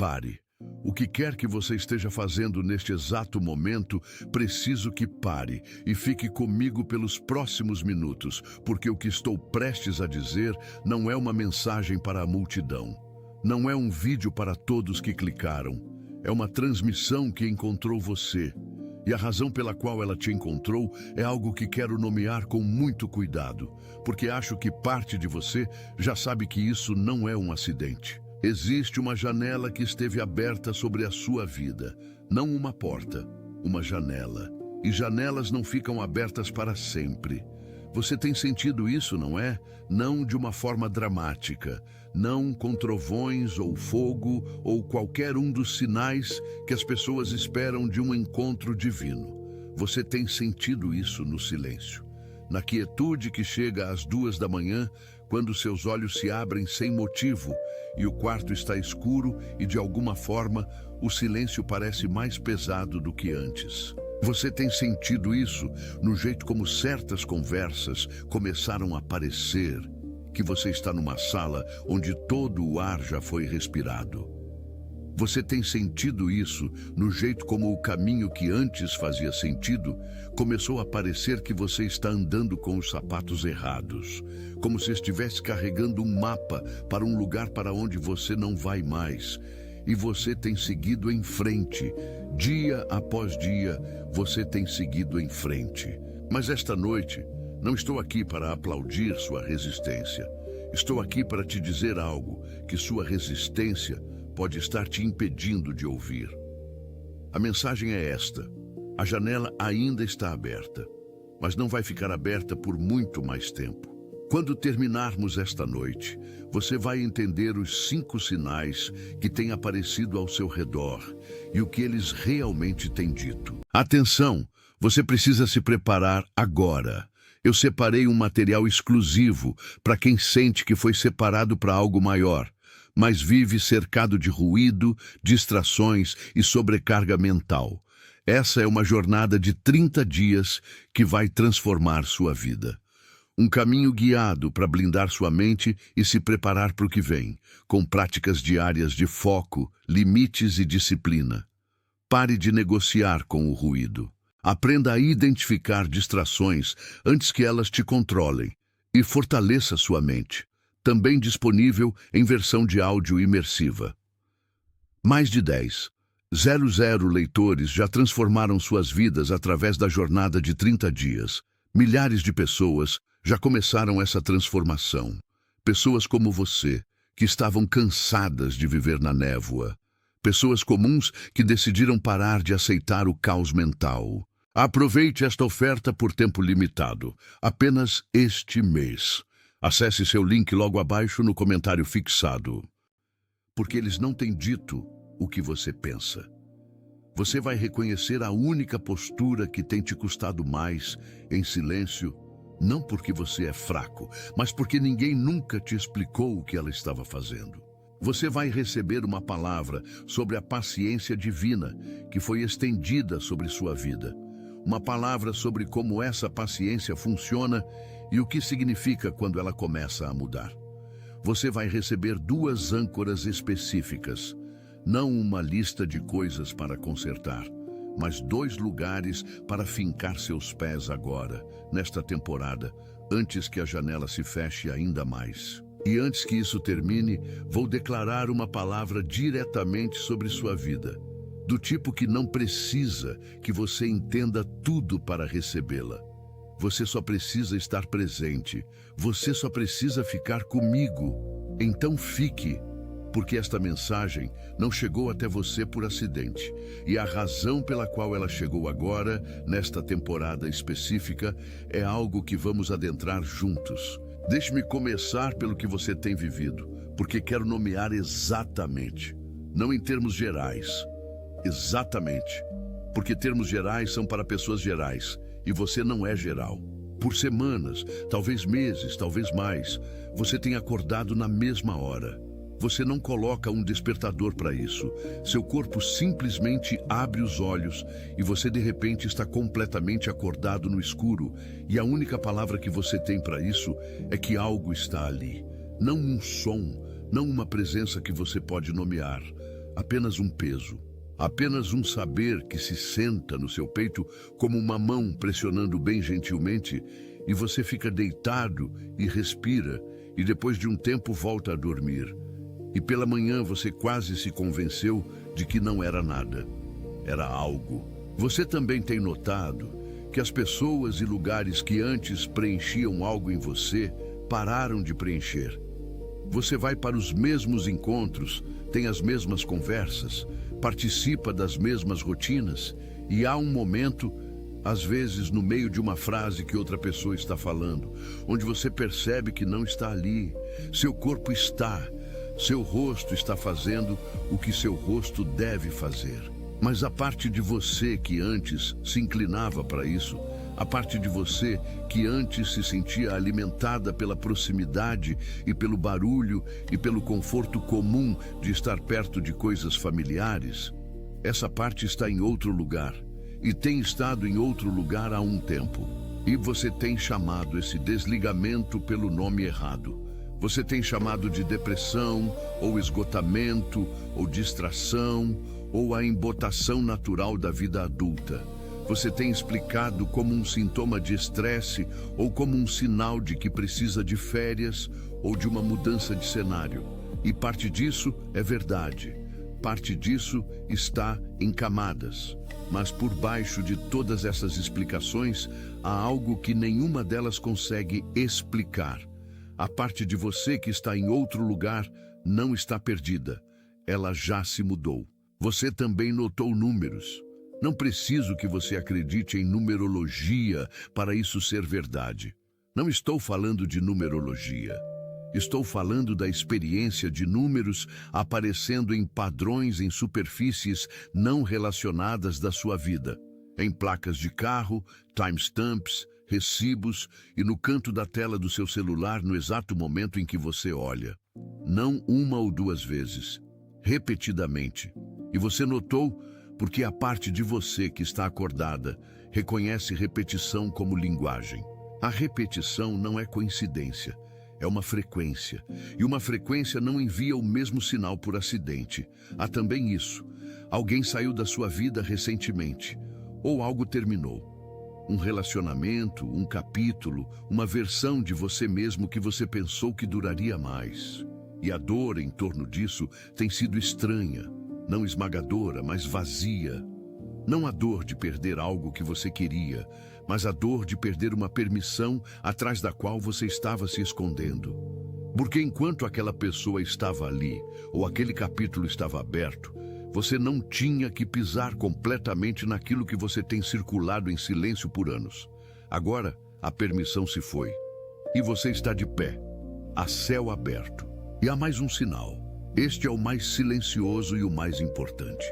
pare. O que quer que você esteja fazendo neste exato momento, preciso que pare e fique comigo pelos próximos minutos, porque o que estou prestes a dizer não é uma mensagem para a multidão. Não é um vídeo para todos que clicaram. É uma transmissão que encontrou você. E a razão pela qual ela te encontrou é algo que quero nomear com muito cuidado, porque acho que parte de você já sabe que isso não é um acidente. Existe uma janela que esteve aberta sobre a sua vida, não uma porta, uma janela. E janelas não ficam abertas para sempre. Você tem sentido isso, não é? Não de uma forma dramática, não com trovões ou fogo ou qualquer um dos sinais que as pessoas esperam de um encontro divino. Você tem sentido isso no silêncio, na quietude que chega às 2 da manhã, quando seus olhos se abrem sem motivo e o quarto está escuro e, de alguma forma, o silêncio parece mais pesado do que antes. Você tem sentido isso no jeito como certas conversas começaram a aparecer, que você está numa sala onde todo o ar já foi respirado. Você tem sentido isso no jeito como o caminho que antes fazia sentido começou a parecer que você está andando com os sapatos errados, como se estivesse carregando um mapa para um lugar para onde você não vai mais. E você tem seguido em frente, dia após dia, você tem seguido em frente. Mas esta noite, não estou aqui para aplaudir sua resistência. Estou aqui para te dizer algo que sua resistência pode estar te impedindo de ouvir. A mensagem é esta: a janela ainda está aberta, mas não vai ficar aberta por muito mais tempo. Quando terminarmos esta noite, você vai entender os 5 sinais que têm aparecido ao seu redor e o que eles realmente têm dito. Atenção, você precisa se preparar agora. Eu separei um material exclusivo para quem sente que foi separado para algo maior, mas vive cercado de ruído, distrações e sobrecarga mental. Essa é uma jornada de 30 dias que vai transformar sua vida. Um caminho guiado para blindar sua mente e se preparar para o que vem, com práticas diárias de foco, limites e disciplina. Pare de negociar com o ruído. Aprenda a identificar distrações antes que elas te controlem e fortaleça sua mente. Também disponível em versão de áudio imersiva. Mais de 10,000 leitores já transformaram suas vidas através da jornada de 30 dias. Milhares de pessoas já começaram essa transformação. Pessoas como você, que estavam cansadas de viver na névoa. Pessoas comuns que decidiram parar de aceitar o caos mental. Aproveite esta oferta por tempo limitado, apenas este mês. Acesse seu link logo abaixo no comentário fixado. Porque eles não têm dito o que você pensa. Você vai reconhecer a única postura que tem te custado mais em silêncio, não porque você é fraco, mas porque ninguém nunca te explicou o que ela estava fazendo. Você vai receber uma palavra sobre a paciência divina que foi estendida sobre sua vida. Uma palavra sobre como essa paciência funciona e o que significa quando ela começa a mudar. Você vai receber 2 âncoras específicas, não uma lista de coisas para consertar, mas 2 lugares para fincar seus pés agora, nesta temporada, antes que a janela se feche ainda mais. E antes que isso termine, vou declarar uma palavra diretamente sobre sua vida, do tipo que não precisa que você entenda tudo para recebê-la. Você só precisa estar presente, você só precisa ficar comigo. Então fique, porque esta mensagem não chegou até você por acidente. E a razão pela qual ela chegou agora, nesta temporada específica, é algo que vamos adentrar juntos. Deixe-me começar pelo que você tem vivido, porque quero nomear exatamente, não em termos gerais. Exatamente, porque termos gerais são para pessoas gerais, e você não é geral. Por semanas, talvez meses, talvez mais, você tem acordado na mesma hora. Você não coloca um despertador para isso. Seu corpo simplesmente abre os olhos e você de repente está completamente acordado no escuro. E a única palavra que você tem para isso é que algo está ali. Não um som, não uma presença que você pode nomear. apenas um peso. Apenas um saber que se senta no seu peito como uma mão pressionando bem gentilmente e você fica deitado e respira e depois de um tempo volta a dormir. E pela manhã você quase se convenceu de que não era nada, era algo. Você também tem notado que as pessoas e lugares que antes preenchiam algo em você pararam de preencher. Você vai para os mesmos encontros, tem as mesmas conversas, participa das mesmas rotinas e há um momento, às vezes no meio de uma frase que outra pessoa está falando, onde você percebe que não está ali. Seu corpo está, seu rosto está fazendo o que seu rosto deve fazer. Mas a parte de você que antes se inclinava para isso, a parte de você que antes se sentia alimentada pela proximidade e pelo barulho e pelo conforto comum de estar perto de coisas familiares, essa parte está em outro lugar e tem estado em outro lugar há um tempo. E você tem chamado esse desligamento pelo nome errado. Você tem chamado de depressão, ou esgotamento, ou distração, ou a embotação natural da vida adulta. Você tem explicado como um sintoma de estresse ou como um sinal de que precisa de férias ou de uma mudança de cenário. E parte disso é verdade. Parte disso está em camadas. Mas por baixo de todas essas explicações, há algo que nenhuma delas consegue explicar. A parte de você que está em outro lugar não está perdida. Ela já se mudou. Você também notou números. Não preciso que você acredite em numerologia para isso ser verdade. Não estou falando de numerologia. Estou falando da experiência de números aparecendo em padrões em superfícies não relacionadas da sua vida. Em placas de carro, timestamps, recibos e no canto da tela do seu celular no exato momento em que você olha. Não uma ou duas vezes, repetidamente. E você notou porque a parte de você que está acordada reconhece repetição como linguagem. A repetição não é coincidência, é uma frequência. E uma frequência não envia o mesmo sinal por acidente. Há também isso. Alguém saiu da sua vida recentemente, ou algo terminou. Um relacionamento, um capítulo, uma versão de você mesmo que você pensou que duraria mais. E a dor em torno disso tem sido estranha. Não esmagadora, mas vazia. Não a dor de perder algo que você queria, mas a dor de perder uma permissão atrás da qual você estava se escondendo. Porque enquanto aquela pessoa estava ali, ou aquele capítulo estava aberto, você não tinha que pisar completamente naquilo que você tem circulado em silêncio por anos. Agora, a permissão se foi. E você está de pé, a céu aberto. E há mais um sinal. Este é o mais silencioso e o mais importante.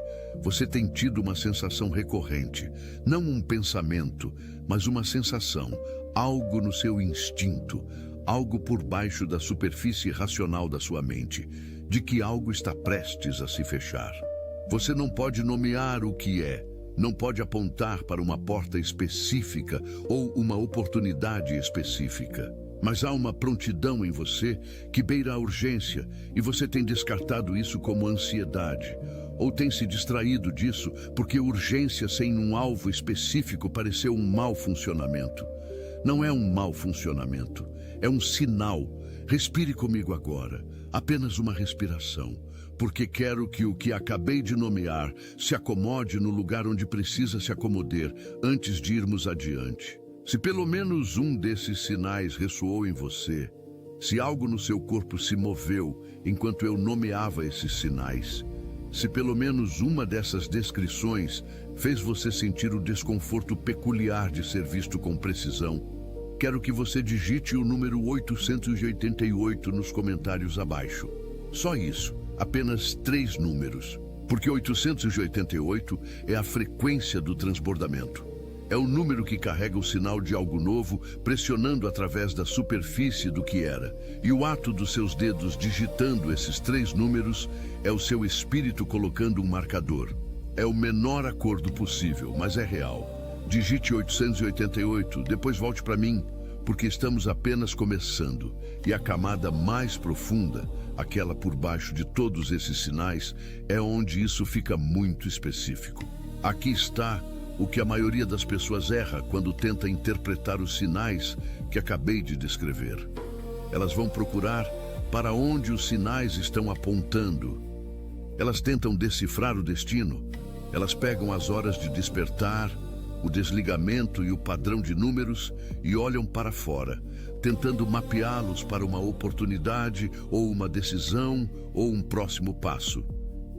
Você tem tido uma sensação recorrente, não um pensamento, mas uma sensação, algo no seu instinto, algo por baixo da superfície racional da sua mente, de que algo está prestes a se fechar. Você não pode nomear o que é, não pode apontar para uma porta específica ou uma oportunidade específica. Mas há uma prontidão em você que beira a urgência e você tem descartado isso como ansiedade ou tem se distraído disso porque urgência sem um alvo específico pareceu um mau funcionamento. Não é um mau funcionamento, é um sinal. Respire comigo agora, apenas uma respiração, porque quero que o que acabei de nomear se acomode no lugar onde precisa se acomodar antes de irmos adiante. Se pelo menos um desses sinais ressoou em você, se algo no seu corpo se moveu enquanto eu nomeava esses sinais, se pelo menos uma dessas descrições fez você sentir o desconforto peculiar de ser visto com precisão, quero que você digite o número 888 nos comentários abaixo. Só isso, apenas 3 números, porque 888 é a frequência do transbordamento. É o número que carrega o sinal de algo novo, pressionando através da superfície do que era. E o ato dos seus dedos digitando esses 3 números é o seu espírito colocando um marcador. É o menor acordo possível, mas é real. Digite 888, depois volte para mim, porque estamos apenas começando, e a camada mais profunda, aquela por baixo de todos esses sinais, é onde isso fica muito específico. Aqui está o que a maioria das pessoas erra quando tenta interpretar os sinais que acabei de descrever. Elas vão procurar para onde os sinais estão apontando. Elas tentam decifrar o destino. Elas pegam as horas de despertar, o desligamento e o padrão de números e olham para fora, tentando mapeá-los para uma oportunidade ou uma decisão ou um próximo passo.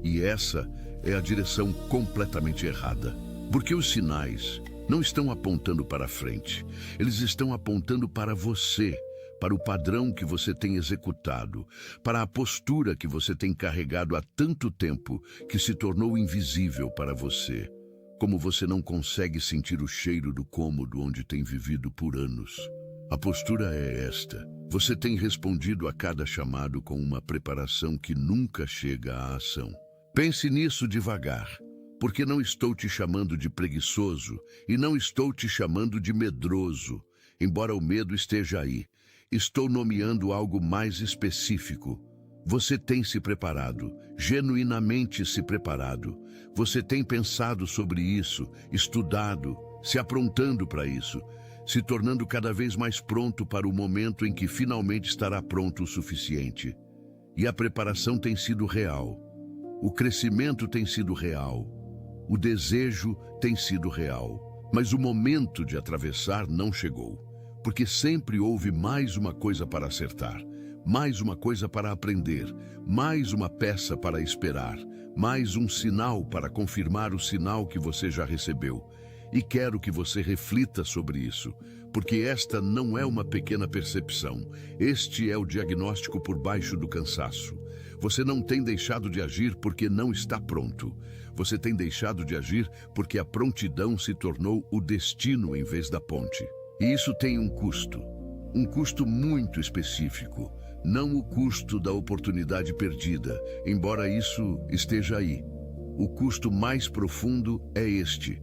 E essa é a direção completamente errada. Porque os sinais não estão apontando para frente. Eles estão apontando para você, para o padrão que você tem executado, para a postura que você tem carregado há tanto tempo que se tornou invisível para você. Como você não consegue sentir o cheiro do cômodo onde tem vivido por anos. A postura é esta. Você tem respondido a cada chamado com uma preparação que nunca chega à ação. Pense nisso devagar, porque não estou te chamando de preguiçoso e não estou te chamando de medroso, embora o medo esteja aí. Estou nomeando algo mais específico. Você tem se preparado, genuinamente se preparado. Você tem pensado sobre isso, estudado, se aprontando para isso, se tornando cada vez mais pronto para o momento em que finalmente estará pronto o suficiente. E a preparação tem sido real. O crescimento tem sido real. O desejo tem sido real. Mas o momento de atravessar não chegou, porque sempre houve mais uma coisa para acertar. Mais uma coisa para aprender, mais uma peça para esperar, mais um sinal para confirmar o sinal que você já recebeu. E quero que você reflita sobre isso, porque esta não é uma pequena percepção. Este é o diagnóstico por baixo do cansaço. Você não tem deixado de agir porque não está pronto. Você tem deixado de agir porque a prontidão se tornou o destino em vez da ponte. E isso tem um custo muito específico. Não o custo da oportunidade perdida, embora isso esteja aí. O custo mais profundo é este.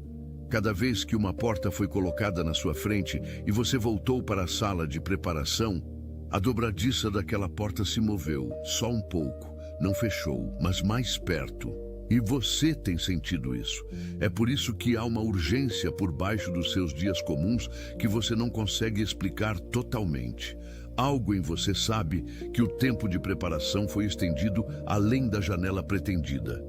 Cada vez que uma porta foi colocada na sua frente e você voltou para a sala de preparação, a dobradiça daquela porta se moveu, só um pouco, não fechou, mas mais perto. E você tem sentido isso. É por isso que há uma urgência por baixo dos seus dias comuns que você não consegue explicar totalmente. Algo em você sabe que o tempo de preparação foi estendido além da janela pretendida.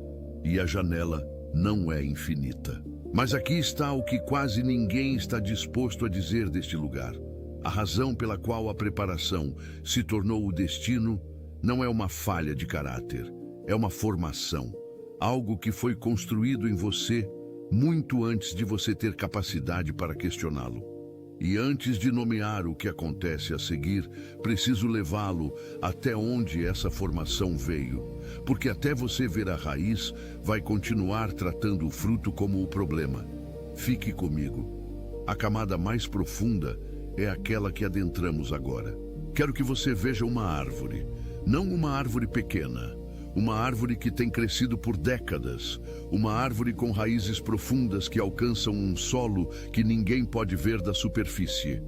E a janela não é infinita. Mas aqui está o que quase ninguém está disposto a dizer deste lugar. A razão pela qual a preparação se tornou o destino não é uma falha de caráter, é uma formação. Algo que foi construído em você muito antes de você ter capacidade para questioná-lo. E antes de nomear o que acontece a seguir, preciso levá-lo até onde essa formação veio. Porque até você ver a raiz, vai continuar tratando o fruto como o problema. Fique comigo. A camada mais profunda é aquela que adentramos agora. Quero que você veja uma árvore. Não uma árvore pequena. Uma árvore que tem crescido por décadas, uma árvore com raízes profundas que alcançam um solo que ninguém pode ver da superfície.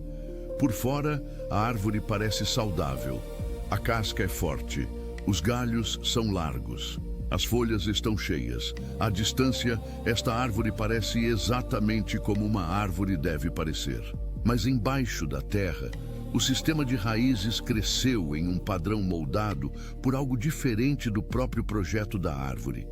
Por fora, a árvore parece saudável. A casca é forte, os galhos são largos, as folhas estão cheias. À distância, esta árvore parece exatamente como uma árvore deve parecer. Mas embaixo da terra, o sistema de raízes cresceu em um padrão moldado por algo diferente do próprio projeto da árvore.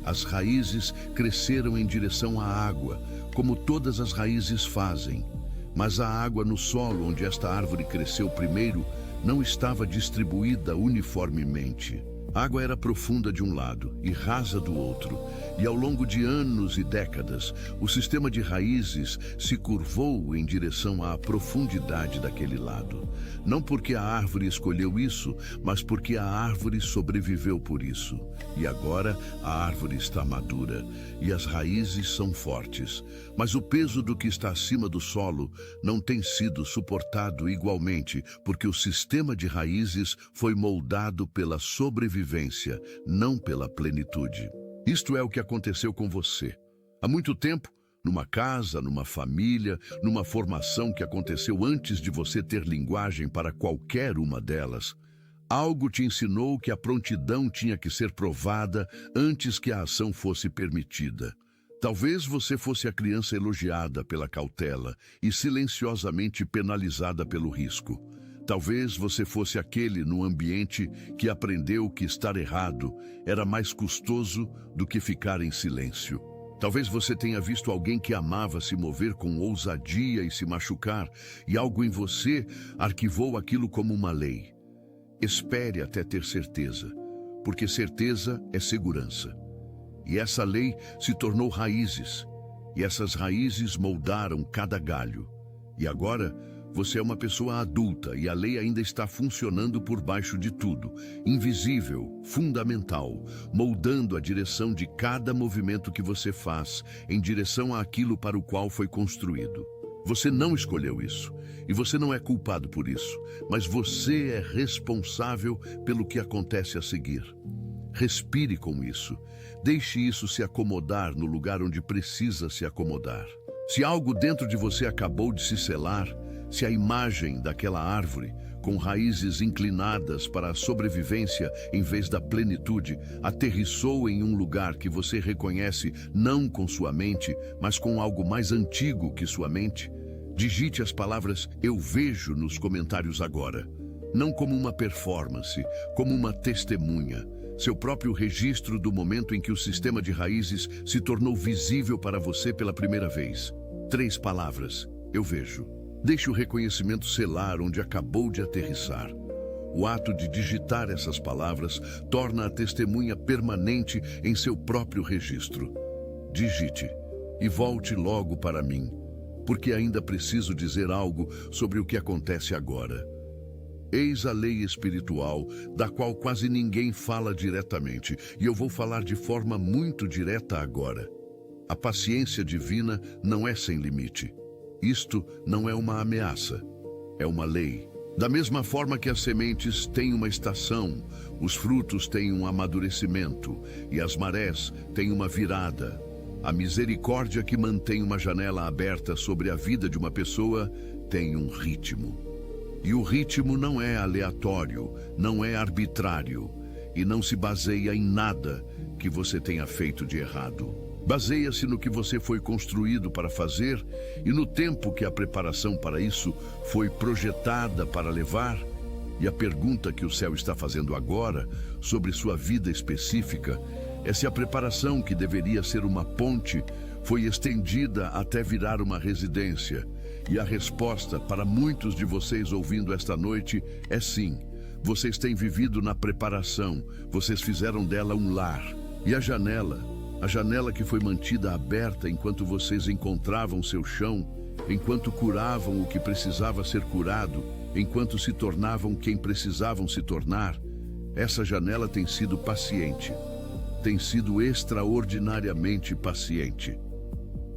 As raízes cresceram em direção à água, como todas as raízes fazem. Mas a água no solo onde esta árvore cresceu primeiro não estava distribuída uniformemente. A água era profunda de um lado e rasa do outro, e ao longo de anos e décadas, o sistema de raízes se curvou em direção à profundidade daquele lado. Não porque a árvore escolheu isso, mas porque a árvore sobreviveu por isso. E agora a árvore está madura, e as raízes são fortes. Mas o peso do que está acima do solo não tem sido suportado igualmente, porque o sistema de raízes foi moldado pela sobrevivência, não pela plenitude. Isto é o que aconteceu com você. Há muito tempo, Numa casa, numa família, numa formação que aconteceu antes de você ter linguagem para qualquer uma delas. Algo te ensinou que a prontidão tinha que ser provada antes que a ação fosse permitida. Talvez você fosse a criança elogiada pela cautela e silenciosamente penalizada pelo risco. Talvez você fosse aquele no ambiente que aprendeu que estar errado era mais custoso do que ficar em silêncio. Talvez você tenha visto alguém que amava se mover com ousadia e se machucar, e algo em você arquivou aquilo como uma lei. Espere até ter certeza, porque certeza é segurança. E essa lei se tornou raízes, e essas raízes moldaram cada galho. E agora, você é uma pessoa adulta e a lei ainda está funcionando por baixo de tudo, invisível, fundamental, moldando a direção de cada movimento que você faz, em direção àquilo para o qual foi construído. Você não escolheu isso, e você não é culpado por isso, mas você é responsável pelo que acontece a seguir. Respire com isso. Deixe isso se acomodar no lugar onde precisa se acomodar. Se algo dentro de você acabou de se selar, se a imagem daquela árvore, com raízes inclinadas para a sobrevivência em vez da plenitude, aterrissou em um lugar que você reconhece não com sua mente, mas com algo mais antigo que sua mente, digite as palavras "eu vejo" nos comentários agora. Não como uma performance, como uma testemunha. Seu próprio registro do momento em que o sistema de raízes se tornou visível para você pela primeira vez. 3 palavras: eu vejo. Deixe o reconhecimento selar onde acabou de aterrissar. O ato de digitar essas palavras torna a testemunha permanente em seu próprio registro. Digite e volte logo para mim, porque ainda preciso dizer algo sobre o que acontece agora. Eis a lei espiritual, da qual quase ninguém fala diretamente, e eu vou falar de forma muito direta agora. A paciência divina não é sem limite. Isto não é uma ameaça, é uma lei. Da mesma forma que as sementes têm uma estação, os frutos têm um amadurecimento e as marés têm uma virada. A misericórdia que mantém uma janela aberta sobre a vida de uma pessoa tem um ritmo. E o ritmo não é aleatório, não é arbitrário e não se baseia em nada que você tenha feito de errado. Baseia-se no que você foi construído para fazer e no tempo que a preparação para isso foi projetada para levar. E a pergunta que o céu está fazendo agora sobre sua vida específica é se a preparação que deveria ser uma ponte foi estendida até virar uma residência. E a resposta para muitos de vocês ouvindo esta noite é sim. Vocês têm vivido na preparação, vocês fizeram dela um lar. E a janela que foi mantida aberta enquanto vocês encontravam seu chão, enquanto curavam o que precisava ser curado, enquanto se tornavam quem precisavam se tornar, essa janela tem sido paciente, tem sido extraordinariamente paciente.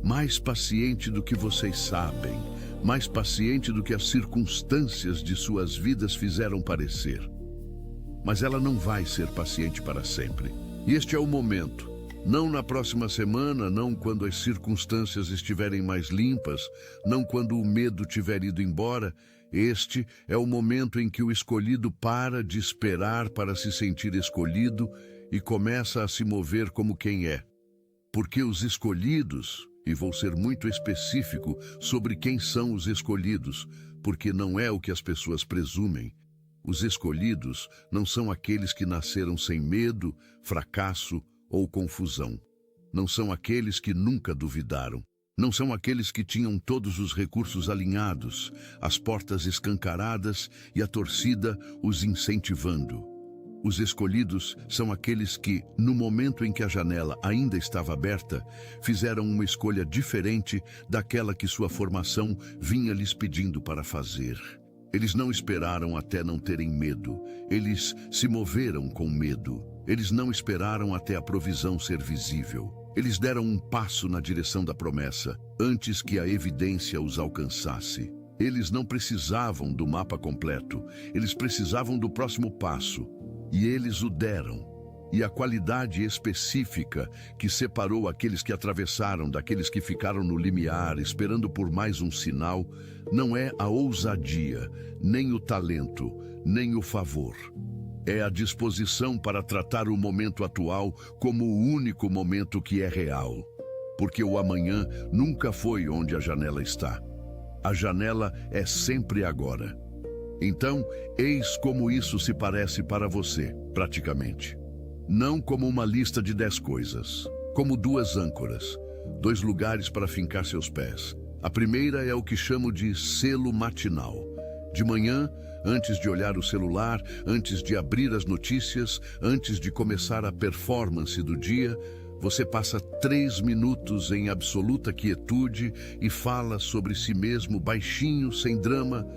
Mais paciente do que vocês sabem, mais paciente do que as circunstâncias de suas vidas fizeram parecer. Mas ela não vai ser paciente para sempre. E este é o momento. Não na próxima semana, não quando as circunstâncias estiverem mais limpas, não quando o medo tiver ido embora. Este é o momento em que o escolhido para de esperar para se sentir escolhido e começa a se mover como quem é. Porque os escolhidos, e vou ser muito específico sobre quem são os escolhidos, porque não é o que as pessoas presumem. Os escolhidos não são aqueles que nasceram sem medo, fracasso ou confusão. Não são aqueles que nunca duvidaram. Não são aqueles que tinham todos os recursos alinhados, as portas escancaradas e a torcida os incentivando. Os escolhidos são aqueles que, no momento em que a janela ainda estava aberta, fizeram uma escolha diferente daquela que sua formação vinha lhes pedindo para fazer. Eles não esperaram até não terem medo. Eles se moveram com medo. Eles não esperaram até a provisão ser visível. Eles deram um passo na direção da promessa, antes que a evidência os alcançasse. Eles não precisavam do mapa completo. Eles precisavam do próximo passo. E eles o deram. E a qualidade específica que separou aqueles que atravessaram daqueles que ficaram no limiar, esperando por mais um sinal, não é a ousadia, nem o talento, nem o favor. É a disposição para tratar o momento atual como o único momento que é real. Porque o amanhã nunca foi onde a janela está. A janela é sempre agora. Então, eis como isso se parece para você, praticamente. Não como uma lista de 10 coisas, como 2 âncoras, 2 lugares para fincar seus pés. A primeira é o que chamo de selo matinal. De manhã, antes de olhar o celular, antes de abrir as notícias, antes de começar a performance do dia, você passa 3 minutos em absoluta quietude e fala sobre si mesmo baixinho, sem drama.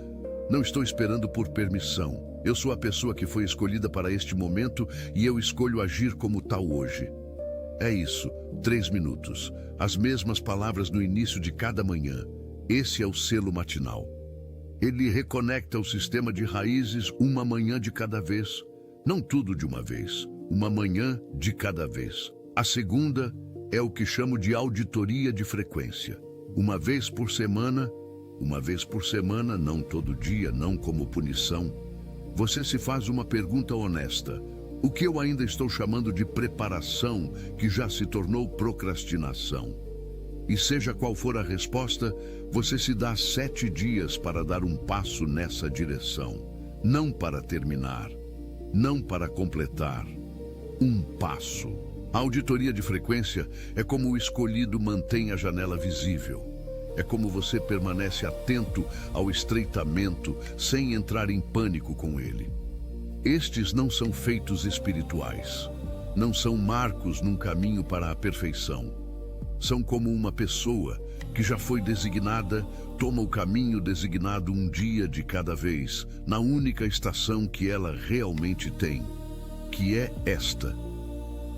Não estou esperando por permissão. Eu sou a pessoa que foi escolhida para este momento e eu escolho agir como tal hoje. É isso, 3 minutos. As mesmas palavras no início de cada manhã. Esse é o selo matinal. Ele reconecta o sistema de raízes uma manhã de cada vez. Não tudo de uma vez, uma manhã de cada vez. A segunda é o que chamo de auditoria de frequência. Uma vez por semana, não todo dia, não como punição. Você se faz uma pergunta honesta. O que eu ainda estou chamando de preparação, que já se tornou procrastinação. E seja qual for a resposta, você se dá 7 dias para dar um passo nessa direção. Não para terminar, não para completar. Um passo. A auditoria de frequência é como o escolhido mantém a janela visível. É como você permanece atento ao estreitamento sem entrar em pânico com ele. Estes não são feitos espirituais. Não são marcos num caminho para a perfeição. São como uma pessoa que já foi designada, toma o caminho designado um dia de cada vez, na única estação que ela realmente tem, que é esta.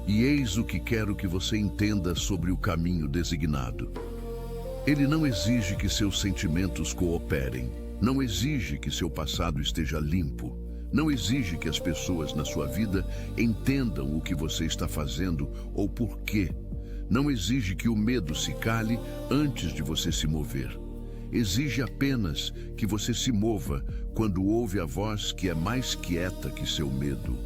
E eis o que quero que você entenda sobre o caminho designado. Ele não exige que seus sentimentos cooperem, não exige que seu passado esteja limpo, não exige que as pessoas na sua vida entendam o que você está fazendo ou por quê. Não exige que o medo se cale antes de você se mover. Exige apenas que você se mova quando ouve a voz que é mais quieta que seu medo.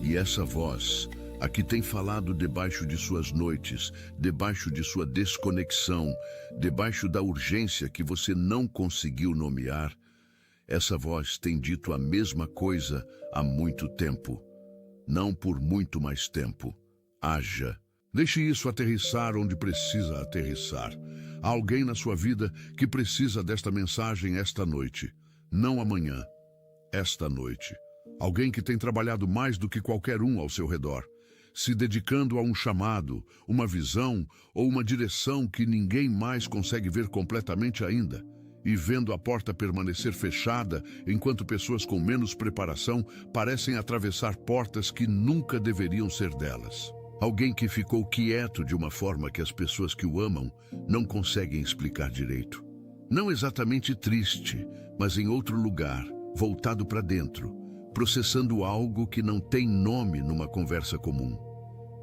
E essa voz, a que tem falado debaixo de suas noites, debaixo de sua desconexão, debaixo da urgência que você não conseguiu nomear, essa voz tem dito a mesma coisa há muito tempo. Não por muito mais tempo. Haja. Deixe isso aterrissar onde precisa aterrissar. Há alguém na sua vida que precisa desta mensagem esta noite. Não amanhã. Esta noite. Alguém que tem trabalhado mais do que qualquer um ao seu redor, se dedicando a um chamado, uma visão ou uma direção que ninguém mais consegue ver completamente ainda, e vendo a porta permanecer fechada enquanto pessoas com menos preparação parecem atravessar portas que nunca deveriam ser delas. Alguém que ficou quieto de uma forma que as pessoas que o amam não conseguem explicar direito. Não exatamente triste, mas em outro lugar, voltado para dentro, processando algo que não tem nome numa conversa comum.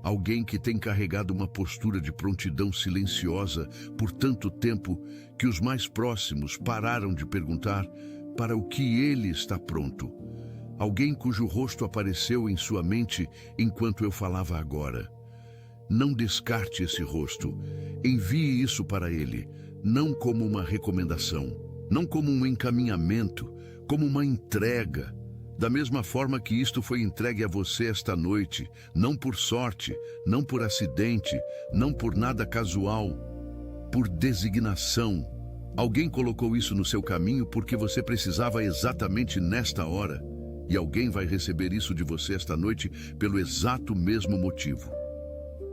Alguém que tem carregado uma postura de prontidão silenciosa por tanto tempo que os mais próximos pararam de perguntar para o que ele está pronto. Alguém cujo rosto apareceu em sua mente enquanto eu falava agora. Não descarte esse rosto. Envie isso para ele, não como uma recomendação, não como um encaminhamento, como uma entrega. Da mesma forma que isto foi entregue a você esta noite, não por sorte, não por acidente, não por nada casual, por designação. Alguém colocou isso no seu caminho porque você precisava exatamente nesta hora. E alguém vai receber isso de você esta noite pelo exato mesmo motivo.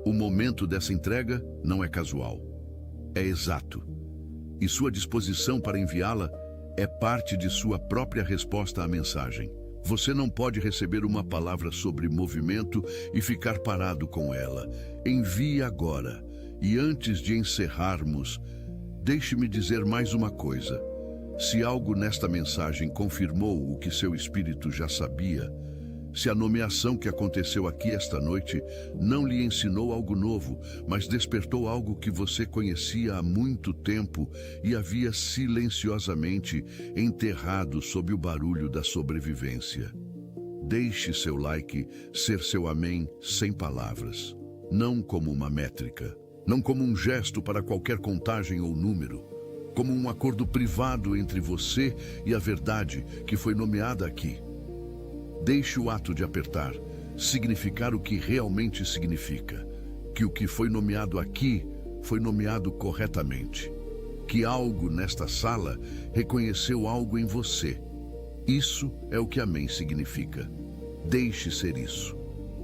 O momento dessa entrega não é casual, é exato. E sua disposição para enviá-la é parte de sua própria resposta à mensagem. Você não pode receber uma palavra sobre movimento e ficar parado com ela. Envie agora. E antes de encerrarmos, deixe-me dizer mais uma coisa. Se algo nesta mensagem confirmou o que seu espírito já sabia, Se a nomeação que aconteceu aqui esta noite não lhe ensinou algo novo, mas despertou algo que você conhecia há muito tempo e havia silenciosamente enterrado sob o barulho da sobrevivência. Deixe seu like ser seu amém sem palavras, não como uma métrica, não como um gesto para qualquer contagem ou número, como um acordo privado entre você e a verdade que foi nomeada aqui. Deixe o ato de apertar significar o que realmente significa, que o que foi nomeado aqui foi nomeado corretamente, que algo nesta sala reconheceu algo em você. Isso é o que amém significa. Deixe ser isso.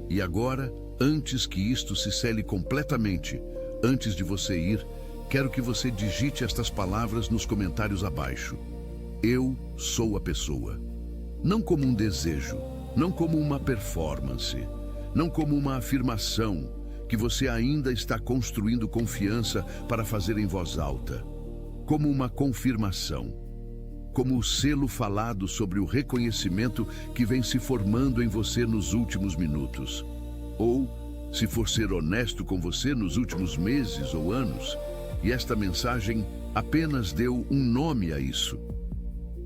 E agora, antes que isto se cele completamente, antes de você ir, quero que você digite estas palavras nos comentários abaixo. Eu sou a pessoa. Não como um desejo, não como uma performance, não como uma afirmação que você ainda está construindo confiança para fazer em voz alta, como uma confirmação, como o selo falado sobre o reconhecimento que vem se formando em você nos últimos minutos, ou, se for ser honesto com você, nos últimos meses ou anos, e esta mensagem apenas deu um nome a isso.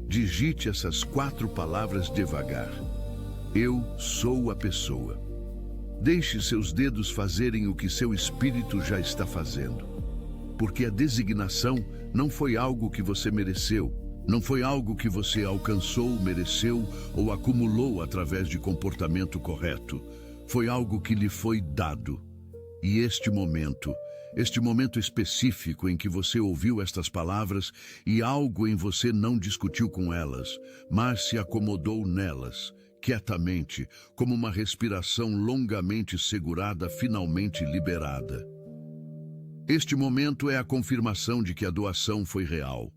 Digite essas 4 palavras devagar. Eu sou a pessoa. Deixe seus dedos fazerem o que seu espírito já está fazendo. Porque a designação não foi algo que você mereceu, não foi algo que você alcançou, mereceu ou acumulou através de comportamento correto. Foi algo que lhe foi dado. E este momento específico em que você ouviu estas palavras e algo em você não discutiu com elas, mas se acomodou nelas, quietamente, como uma respiração longamente segurada, finalmente liberada. Este momento é a confirmação de que a doação foi real.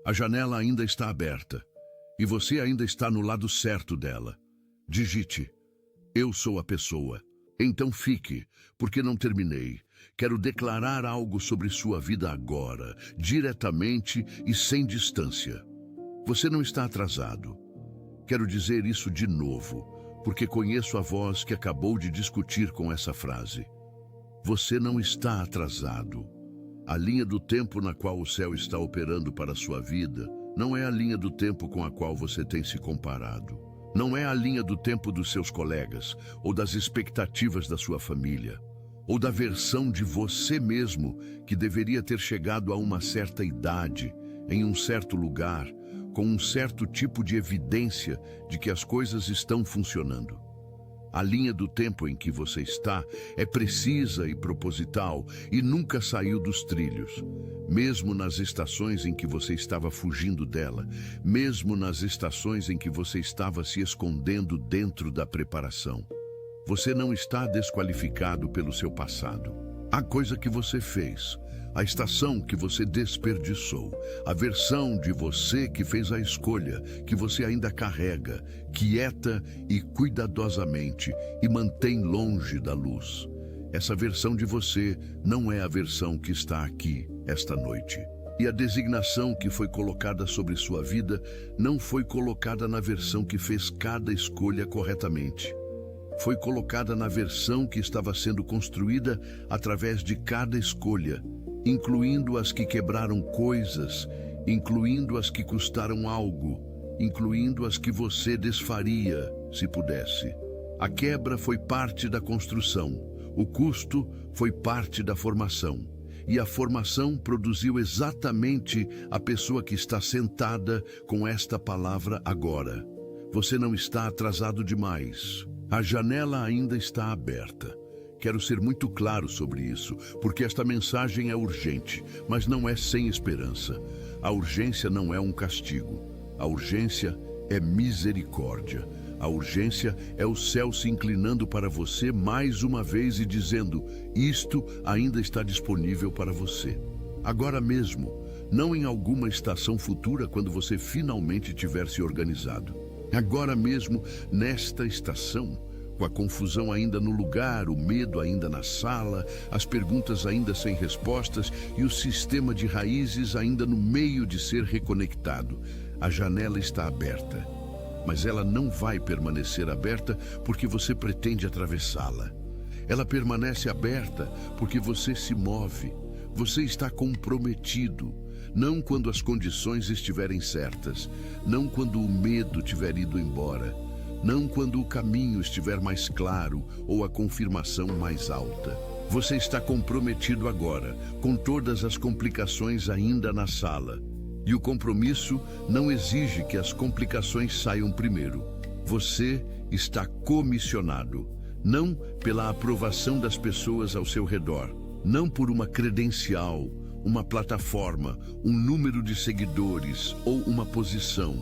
A janela ainda está aberta e você ainda está no lado certo dela. Digite: eu sou a pessoa. Então fique, porque não terminei. Quero declarar algo sobre sua vida agora, diretamente e sem distância. Você não está atrasado. Quero dizer isso de novo, porque conheço a voz que acabou de discutir com essa frase. Você não está atrasado. A linha do tempo na qual o céu está operando para a sua vida não é a linha do tempo com a qual você tem se comparado. Não é a linha do tempo dos seus colegas, ou das expectativas da sua família, ou da versão de você mesmo que deveria ter chegado a uma certa idade, em um certo lugar, com um certo tipo de evidência de que as coisas estão funcionando. A linha do tempo em que você está é precisa e proposital e nunca saiu dos trilhos. Mesmo nas estações em que você estava fugindo dela, mesmo nas estações em que você estava se escondendo dentro da preparação. Você não está desqualificado pelo seu passado. A coisa que você fez, a estação que você desperdiçou, a versão de você que fez a escolha, que você ainda carrega, quieta e cuidadosamente, e mantém longe da luz. Essa versão de você não é a versão que está aqui, esta noite. E a designação que foi colocada sobre sua vida não foi colocada na versão que fez cada escolha corretamente. Foi colocada na versão que estava sendo construída através de cada escolha, incluindo as que quebraram coisas, incluindo as que custaram algo, incluindo as que você desfaria, se pudesse. A quebra foi parte da construção, o custo foi parte da formação, e a formação produziu exatamente a pessoa que está sentada com esta palavra agora. Você não está atrasado demais. A janela ainda está aberta. Quero ser muito claro sobre isso, porque esta mensagem é urgente, mas não é sem esperança. A urgência não é um castigo. A urgência é misericórdia. A urgência é o céu se inclinando para você mais uma vez e dizendo: isto ainda está disponível para você. Agora mesmo, não em alguma estação futura quando você finalmente tiver se organizado. Agora mesmo, nesta estação, com a confusão ainda no lugar, o medo ainda na sala, as perguntas ainda sem respostas e o sistema de raízes ainda no meio de ser reconectado. A janela está aberta. mas ela não vai permanecer aberta porque você pretende atravessá-la. Ela permanece aberta porque você se move. Você está comprometido. Não quando as condições estiverem certas, não quando o medo tiver ido embora, não quando o caminho estiver mais claro ou a confirmação mais alta. Você está comprometido agora, com todas as complicações ainda na sala. E o compromisso não exige que as complicações saiam primeiro. Você está comissionado, não pela aprovação das pessoas ao seu redor, não por uma credencial, uma plataforma, um número de seguidores ou uma posição,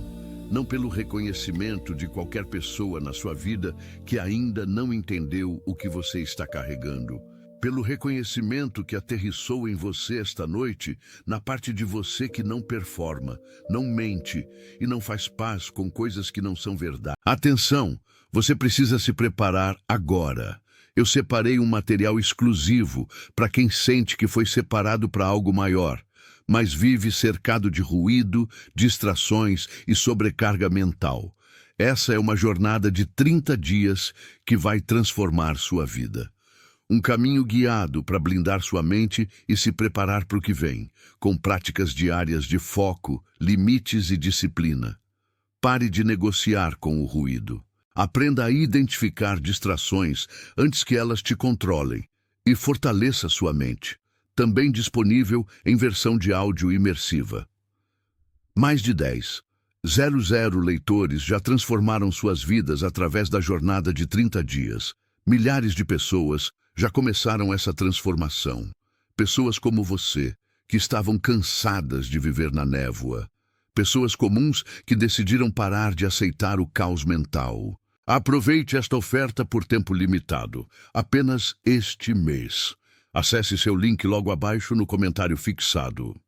não pelo reconhecimento de qualquer pessoa na sua vida que ainda não entendeu o que você está carregando, pelo reconhecimento que aterrissou em você esta noite, na parte de você que não performa, não mente e não faz paz com coisas que não são verdade. Atenção, você precisa se preparar agora. Eu separei um material exclusivo para quem sente que foi separado para algo maior, mas vive cercado de ruído, distrações e sobrecarga mental. Essa é uma jornada de 30 dias que vai transformar sua vida. Um caminho guiado para blindar sua mente e se preparar para o que vem, com práticas diárias de foco, limites e disciplina. Pare de negociar com o ruído. Aprenda a identificar distrações antes que elas te controlem e fortaleça sua mente. Também disponível em versão de áudio imersiva. Mais de 10,00 leitores já transformaram suas vidas através da jornada de 30 dias. Milhares de pessoas já começaram essa transformação. Pessoas como você, que estavam cansadas de viver na névoa. Pessoas comuns que decidiram parar de aceitar o caos mental. Aproveite esta oferta por tempo limitado, apenas este mês. Acesse seu link logo abaixo no comentário fixado.